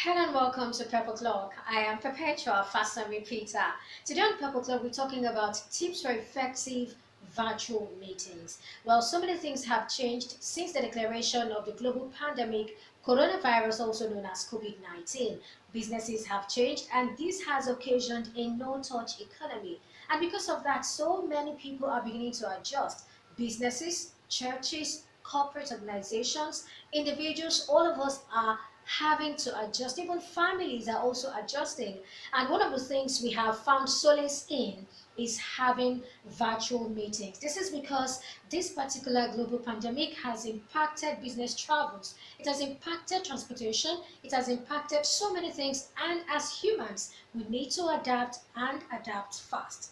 Hello and welcome to Purple Clock. I am Perpetua Fasanmi-Peter. Today on Purple Clock, we're talking about tips for effective virtual meetings. Well, so many things have changed since the declaration of the global pandemic, coronavirus, also known as COVID-19. Businesses have changed, and this has occasioned a no-touch economy. And because of that, so many people are beginning to adjust. Businesses, churches, corporate organizations, individuals, all of us are having to adjust. Even families are also adjusting. And one of the things we have found solace in is having virtual meetings. This is because this particular global pandemic has impacted business travels, it has impacted transportation, it has impacted so many things. And as humans, we need to adapt and adapt fast.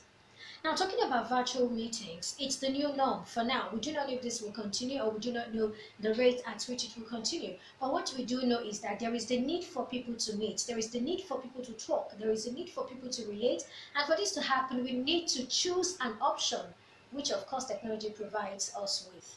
Now, talking about virtual meetings, it's the new norm for now. We do not know if this will continue or we do not know the rate at which it will continue. But what we do know is that there is the need for people to meet, there is the need for people to talk, there is a need for people to relate. And for this to happen, we need to choose an option, which of course technology provides us with.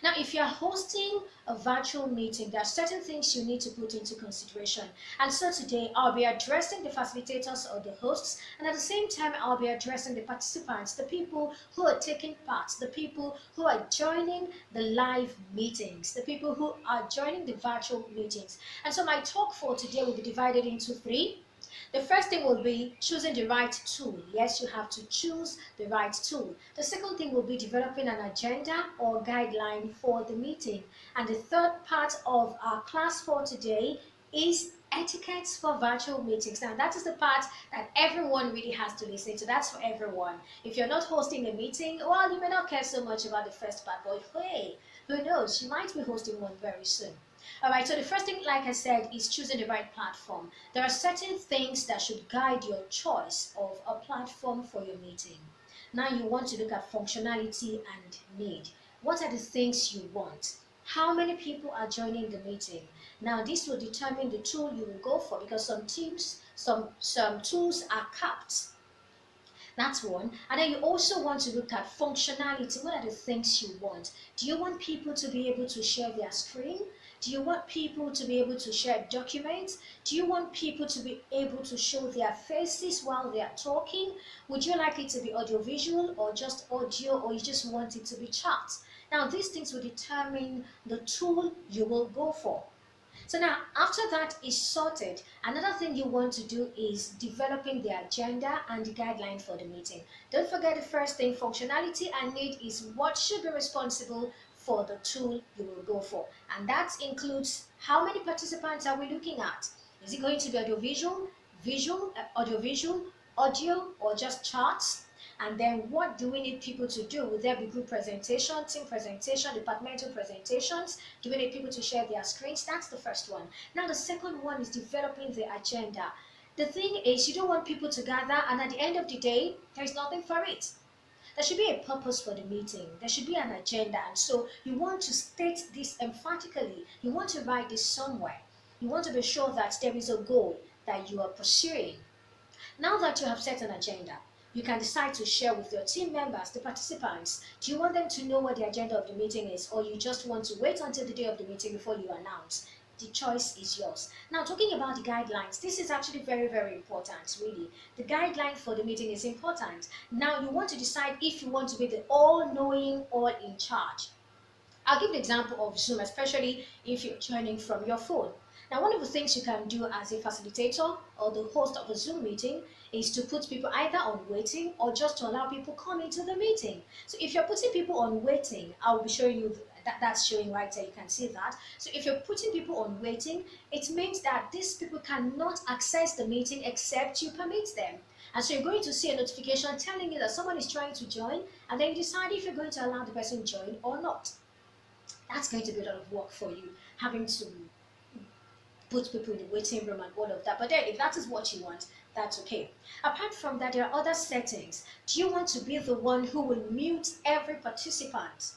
Now, if you're hosting a virtual meeting, there are certain things you need to put into consideration. And so today, I'll be addressing the facilitators or the hosts, and at the same time, I'll be addressing the participants, the people who are taking part, the people who are joining the live meetings, the people who are joining the virtual meetings. And so my talk for today will be divided into three. The first thing will be choosing the right tool. Yes, you have to choose the right tool. The second thing will be developing an agenda or guideline for the meeting. And the third part of our class for today is etiquettes for virtual meetings. Now, that is the part that everyone really has to listen to. That's for everyone. If you're not hosting a meeting, well, you may not care so much about the first part, but hey, who knows? You might be hosting one very soon. All right, so the first thing, like I said, is choosing the right platform. There are certain things that should guide your choice of a platform for your meeting. Now you want to look at functionality and need. What are the things you want? How many people are joining the meeting? Now this will determine the tool you will go for, because some tools are capped. That's one. And then you also want to look at functionality. What are the things you want? Do you want people to be able to share their screen? Do you want people to be able to share documents? Do you want people to be able to show their faces while they are talking? Would you like it to be audiovisual or just audio, or you just want it to be chat? Now, these things will determine the tool you will go for. So now, after that is sorted, another thing you want to do is developing the agenda and the guideline for the meeting. Don't forget the first thing, functionality and need is what should be responsible for the tool you will go for. And that includes how many participants are we looking at? Is it going to be audiovisual, audio, or just charts? And then what do we need people to do? Will there be group presentation, team presentation, departmental presentations? Do we need people to share their screens? That's the first one. Now the second one is developing the agenda. The thing is, you don't want people to gather and at the end of the day, there is nothing for it. There should be a purpose for the meeting. There should be an agenda. And so you want to state this emphatically. You want to write this somewhere. You want to be sure that there is a goal that you are pursuing. Now that you have set an agenda, you can decide to share with your team members, the participants. Do you want them to know what the agenda of the meeting is, or you just want to wait until the day of the meeting before you announce? The choice is yours. Now, talking about the guidelines, this is actually very, very important, really. The guideline for the meeting is important. Now, you want to decide if you want to be the all-knowing, all-in-charge. I'll give the example of Zoom, especially if you're joining from your phone. Now, one of the things you can do as a facilitator or the host of a Zoom meeting is to put people either on waiting or just to allow people come into the meeting. So if you're putting people on waiting, I'll be showing you that's showing right there, you can see that. So if you're putting people on waiting, it means that these people cannot access the meeting except you permit them. And so you're going to see a notification telling you that someone is trying to join, and then you decide if you're going to allow the person join or not. That's going to be a lot of work for you, having to put people in the waiting room and all of that. But then if that is what you want, that's okay. Apart from that, there are other settings. Do you want to be the one who will mute every participant?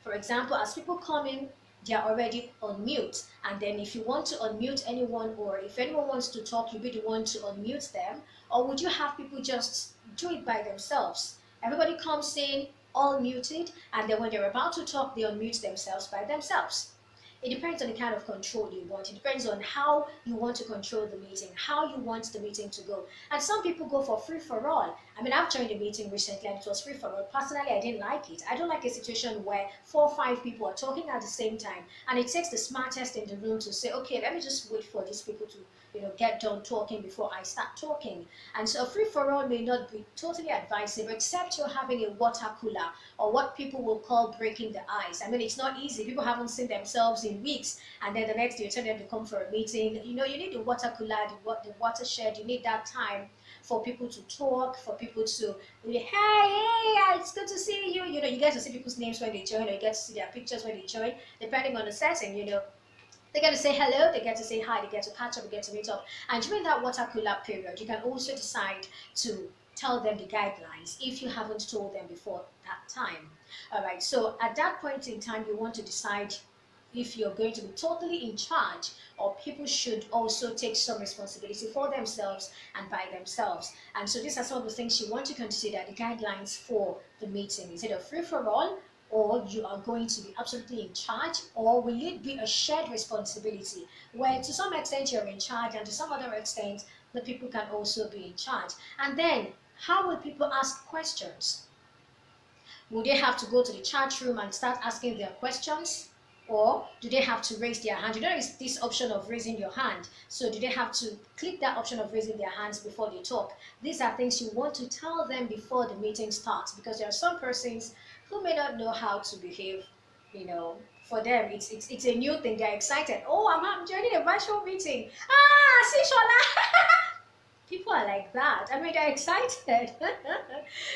For example, as people come in, they are already on mute. And then if you want to unmute anyone, or if anyone wants to talk, you'll be the one to unmute them. Or would you have people just do it by themselves? Everybody comes in, all muted, and then when they're about to talk, they unmute themselves by themselves. It depends on the kind of control you want. It depends on how you want to control the meeting, how you want the meeting to go. And some people go for free for all. I mean, I've joined a meeting recently and it was free for all. Personally, I didn't like it. I don't like a situation where 4 or 5 people are talking at the same time, and it takes the smartest in the room to say, okay, let me just wait for these people to get done talking before I start talking. And so a free for all may not be totally advisable, except you're having a water cooler, or what people will call breaking the ice. I mean, it's not easy. People haven't seen themselves in weeks, and then the next day you tell them to come for a meeting. You need the water cooler, the watershed. You need that time for people to talk, for people to, hey, it's good to see you. You get to see people's names when they join, or you get to see their pictures when they join, depending on the setting. They get to say hello, they get to say hi, they get to catch up, they get to meet up. And during that water cooler period, you can also decide to tell them the guidelines if you haven't told them before that time. All right, so at that point in time, you want to decide if you're going to be totally in charge, or people should also take some responsibility for themselves and by themselves. And so these are some of the things you want to consider, the guidelines for the meeting. Is it a free-for-all, or you are going to be absolutely in charge, or will it be a shared responsibility where to some extent you're in charge and to some other extent the people can also be in charge? And then how will people ask questions? Will they have to go to the chat room and start asking their questions? Or do they have to raise their hand? There is this option of raising your hand. So do they have to click that option of raising their hands before they talk? These are things you want to tell them before the meeting starts, because there are some persons who may not know how to behave. For them, it's a new thing. They're excited. Oh, I'm joining a virtual meeting. Ah, see Shola. People are like that. I mean, they're excited.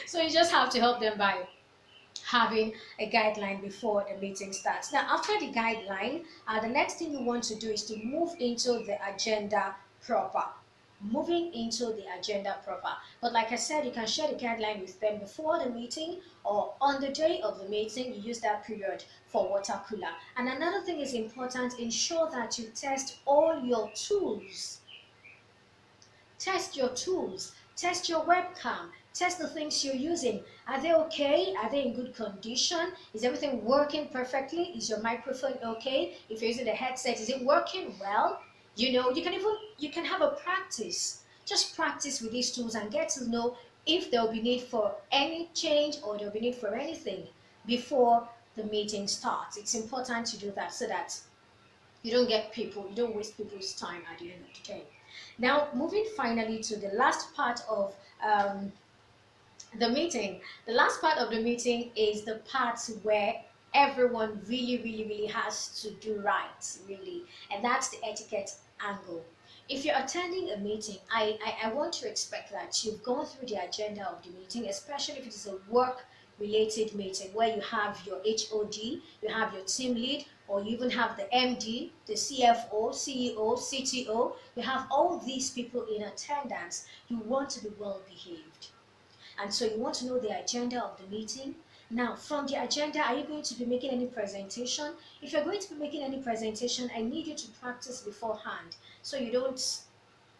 So you just have to help them by having a guideline before the meeting starts. Now, after the guideline, the next thing you want to do is to move into the agenda proper. Moving into the agenda proper. But like I said, you can share the guideline with them before the meeting, or on the day of the meeting. You use that period for water cooler. And another thing is important: ensure that you test all your tools. Test your tools, test your webcam, test the things you're using. Are they okay? Are they in good condition? Is everything working perfectly? Is your microphone okay? If you're using the headset, is it working well? You can have a practice. Just practice with these tools and get to know if there will be need for any change, or there will be need for anything before the meeting starts. It's important to do that so that you don't waste people's time at the end of the day. Now, moving finally to the last part of the meeting. The last part of the meeting is the part where everyone really, really, really has to do right, really. And that's the etiquette angle. If you're attending a meeting, I want to expect that you've gone through the agenda of the meeting, especially if it is a work related meeting where you have your HOD, you have your team lead, or you even have the MD, the CFO, CEO, CTO. You have all these people in attendance. You want to be well behaved. And so you want to know the agenda of the meeting. Now, from the agenda, are you going to be making any presentation? If you're going to be making any presentation, I need you to practice beforehand so you don't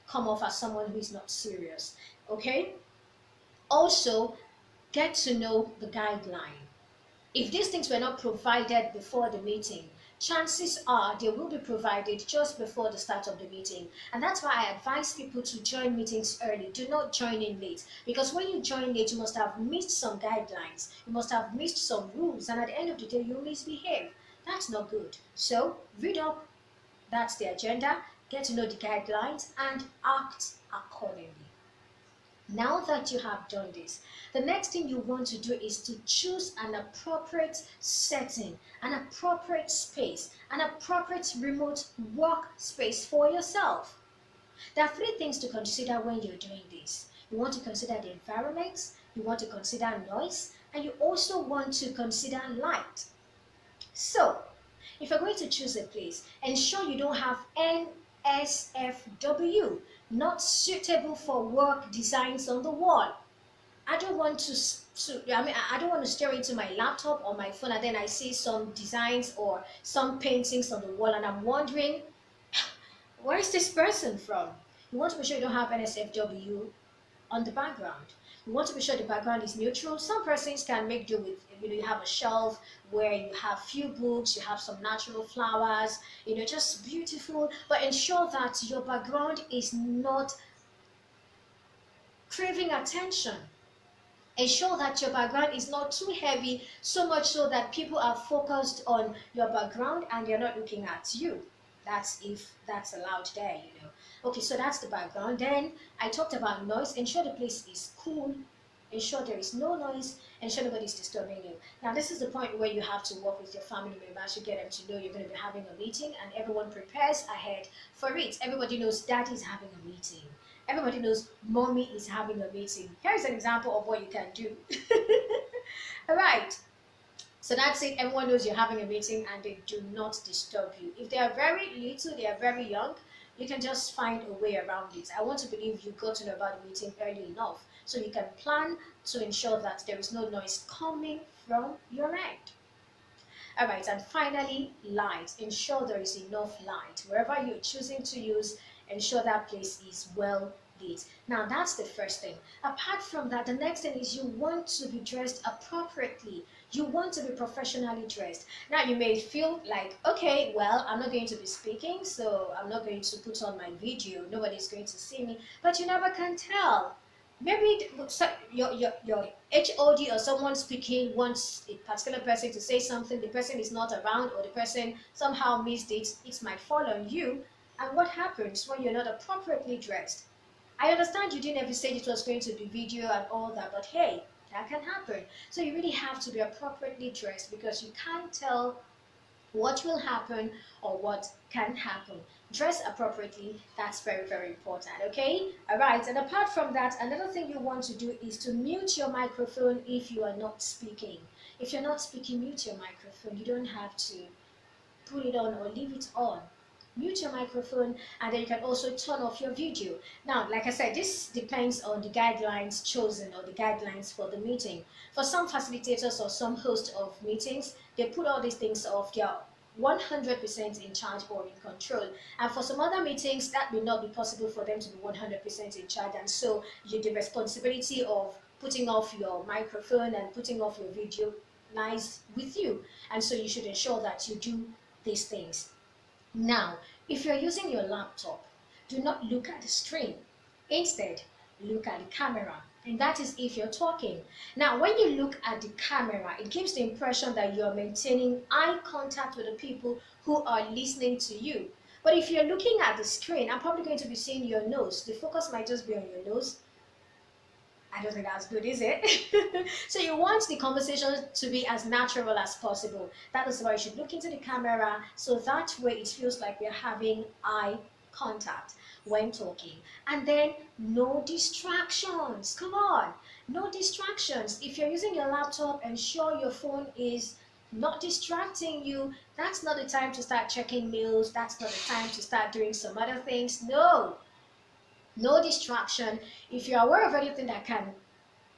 come off as someone who is not serious. Okay? Also, get to know the guideline. If these things were not provided before the meeting, chances are they will be provided just before the start of the meeting. And that's why I advise people to join meetings early. Do not join in late, because when you join late, you must have missed some guidelines. You must have missed some rules, and at the end of the day, you misbehave. That's not good. So read up. That's the agenda. Get to know the guidelines and act accordingly. Now that you have done this, the next thing you want to do is to choose an appropriate setting, an appropriate space, an appropriate remote work space for yourself. There are 3 things to consider when you're doing this. You want to consider the environment, you want to consider noise, and you also want to consider light. So, if you're going to choose a place, ensure you don't have NSFW, not suitable for work designs on the wall. I don't want to I don't want to stare into my laptop or my phone and then I see some designs or some paintings on the wall and I'm wondering, where is this person from? You want to make sure you don't have NSFW on the background. You want to be sure the background is neutral. Some persons can make do with, you have a shelf where you have few books, you have some natural flowers, just beautiful, but ensure that your background is not craving attention. Ensure that your background is not too heavy, so much so that people are focused on your background and they're not looking at you. That's if that's allowed there. Okay, so that's the background. Then I talked about noise. Ensure the place is cool. Ensure there is no noise. Ensure nobody is disturbing you. Now, this is the point where you have to work with your family members. You get them to know you're going to be having a meeting, and everyone prepares ahead for it. Everybody knows daddy is having a meeting. Everybody knows mommy is having a meeting. Here's an example of what you can do. All right. So that's it. Everyone knows you're having a meeting and they do not disturb you. If they are very little, they are very young, you can just find a way around it. I want to believe you got to know about the meeting early enough so you can plan to ensure that there is no noise coming from your end. All right, and finally, light. Ensure there is enough light. Wherever you're choosing to use, ensure that place is well lit. Now, that's the first thing. Apart from that, the next thing is you want to be dressed appropriately. You want to be professionally dressed. Now, you may feel like, okay, well, I'm not going to be speaking, so I'm not going to put on my video. Nobody's going to see me, but you never can tell. Maybe your HOD or someone speaking wants a particular person to say something, the person is not around, or the person somehow missed it, it might fall on you. And what happens when you're not appropriately dressed? I understand you didn't ever say it was going to be video and all that, but hey, that can happen. So you really have to be appropriately dressed because you can't tell what will happen or what can happen. Dress appropriately, that's very, very important, okay? All right, and apart from that, another thing you want to do is to mute your microphone if you are not speaking. If you're not speaking, mute your microphone. You don't have to put it on or leave it on. Mute your microphone, and then you can also turn off your video. Now, like I said, this depends on the guidelines chosen or the guidelines for the meeting. For some facilitators or some hosts of meetings, they put all these things off. They are 100% in charge or in control, and for some other meetings that may not be possible for them to be 100% in charge, and so the responsibility of putting off your microphone and putting off your video lies with you, and so you should ensure that you do these things. Now, if you're using your laptop, do not look at the screen. Instead, look at the camera. And that is if you're talking. Now, when you look at the camera, it gives the impression that you're maintaining eye contact with the people who are listening to you. But if you're looking at the screen, I'm probably going to be seeing your nose. The focus might just be on your nose. I don't think that's good, is it? So you want the conversation to be as natural as possible. That is why you should look into the camera, so that way it feels like we're having eye contact when talking. And then no distractions. Come on, no distractions. If you're using your laptop, ensure your phone is not distracting you. That's not the time to start checking mails. That's not the time to start doing some other things. No distraction. If you're aware of anything that can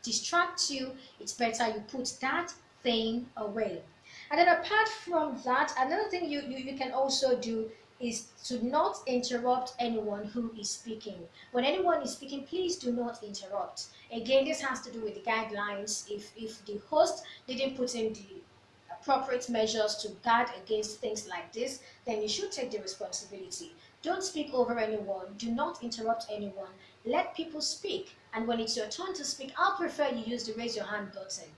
distract you, it's better you put that thing away. And then apart from that, another thing you can also do is to not interrupt anyone who is speaking. When anyone is speaking, please do not interrupt. Again, this has to do with the guidelines. If the host didn't put in the appropriate measures to guard against things like this, then you should take the responsibility. Don't speak over anyone. Do not interrupt anyone. Let people speak. And when it's your turn to speak, I'll prefer you use the raise your hand button.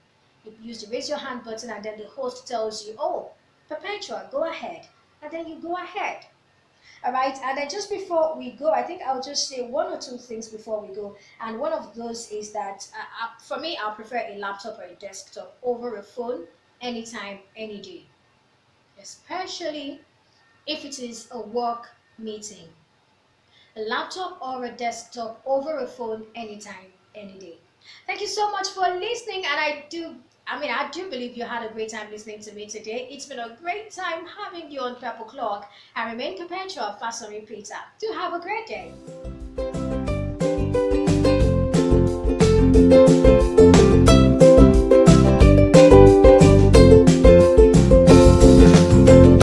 You use the raise your hand button, and then the host tells you, oh, Perpetua, go ahead. And then you go ahead. All right, and then just before we go, I think I'll just say one or two things before we go. And one of those is that for me, I'll prefer a laptop or a desktop over a phone anytime, any day, especially if it is a work meeting. A laptop or a desktop over a phone anytime, any day. Thank you so much for listening, and I do believe you had a great time listening to me today. It's been a great time having you on Purple Clock. I remain Perpetua Fasanmi-Peter. Do have a great day.